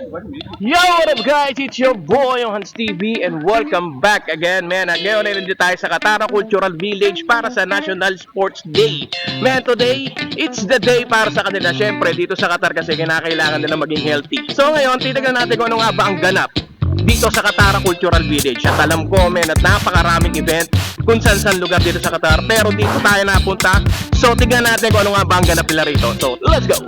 Yo, what up guys? It's your boy, yung Hans TV, and welcome back again, man. At ngayon ay nandito tayo sa Qatar Cultural Village para sa National Sports Day. Man, today, it's the day para sa kanila. Siyempre, dito sa Qatar kasi kinakailangan nila maging healthy. So ngayon, titignan natin kung ano nga ba ang ganap dito sa Qatar Cultural Village. At alam ko, man, at napakaraming event kung saan lugar dito sa Qatar. Pero dito tayo napunta. So, tignan natin kung ano nga ba ang ganap nila rito. So, let's go!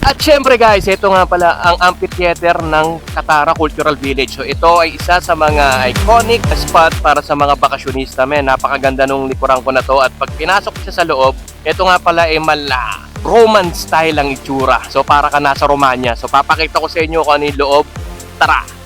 At syempre guys, ito nga pala ang amphitheater ng Qatar Cultural Village. So ito ay isa sa mga iconic spot para sa mga bakasyonista. Men, napakaganda nung likuran ko na to. At pag pinasok siya sa loob, ito nga pala ay mala Roman style ang itsura. So para ka nasa Romania. So papakita ko sa inyo kung ano yung loob. Tara!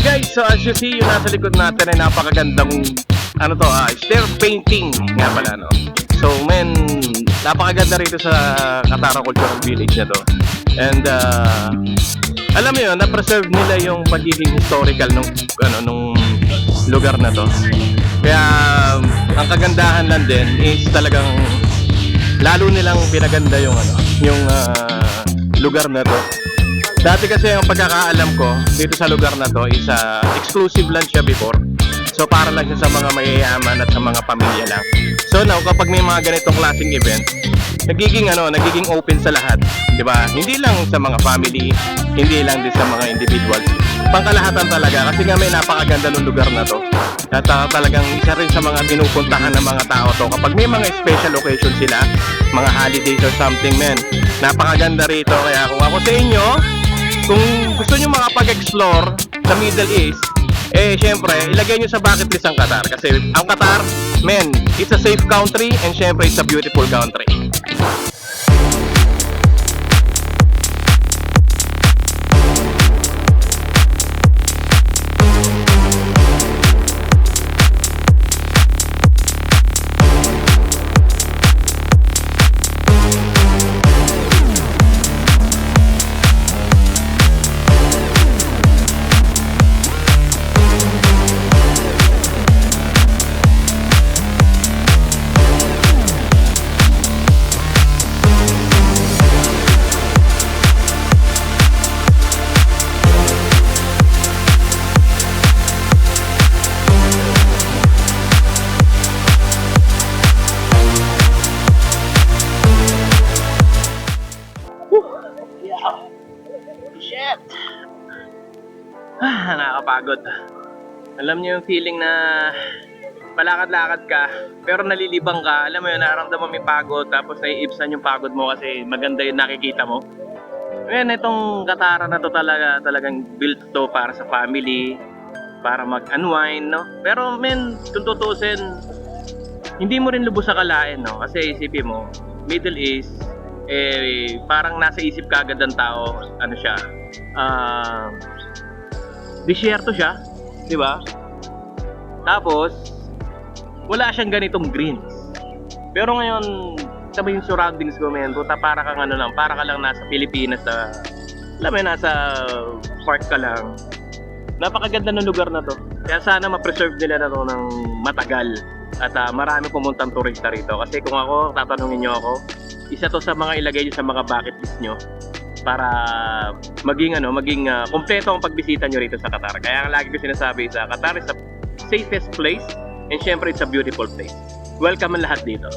Guys, so as you see, yung nasa likod natin ay napakagandang stair painting nga pala, no? So men, napakaganda rito sa Qatar Cultural Village na to. And alam mo yun, na-preserve nila yung pagiging historical nung lugar na to. Kaya ang kagandahan lang din is talagang lalo nilang pinaganda yung lugar na to. Dati kasi ang pagkakaalam ko dito sa lugar na to is exclusive lang siya before. So para lang siya sa mga mayayaman at sa mga pamilya lang. So now kapag may mga ganitong klaseng event, nagiging open sa lahat, 'di ba? Hindi lang sa mga family, hindi lang din sa mga individuals. Pangkalahatan talaga kasi nga may napakaganda ng lugar na to. At talagang isa rin sa mga pinupuntahan ng mga tao to kapag may mga special occasion sila, mga holidays or something, man. Napakaganda rito. Kaya kung ako sa inyo, kung gusto nyo makapag-explore sa Middle East, syempre, ilagay nyo sa bucket list ang Qatar. Kasi ang Qatar, man, it's a safe country and syempre, it's a beautiful country. Shit! Nakakapagod. Alam niyo yung feeling na palakad-lakad ka, pero nalilibang ka. Alam mo yun, nararamdaman mo yung pagod, tapos naiibsan yung pagod mo kasi maganda yung nakikita mo. Ngayon, itong Qatar na to talagang built to para sa family, para mag-unwind, no? Pero men, kung tutusin, hindi mo rin lubos sa kalain, no? Kasi isipin mo, Middle East, parang nasa isip ka agad ng tao, disyerto siya, di ba? Tapos, wala siyang ganitong greens. Pero ngayon, sabi yung surroundings ko, men, para ka lang nasa Pilipinas, nasa park ka lang. Napakaganda ng lugar na to. Kaya sana ma-preserve nila na to ng matagal. At marami pumuntang turista rito. Kasi kung ako, tatanungin nyo ako, isa to sa mga ilagay nyo sa mga bucket list nyo para maging kompleto ang pagbisita nyo rito sa Qatar. Kaya ang lagi ko sinasabi sa Qatar is the safest place and syempre it's a beautiful place. Welcome ang lahat dito.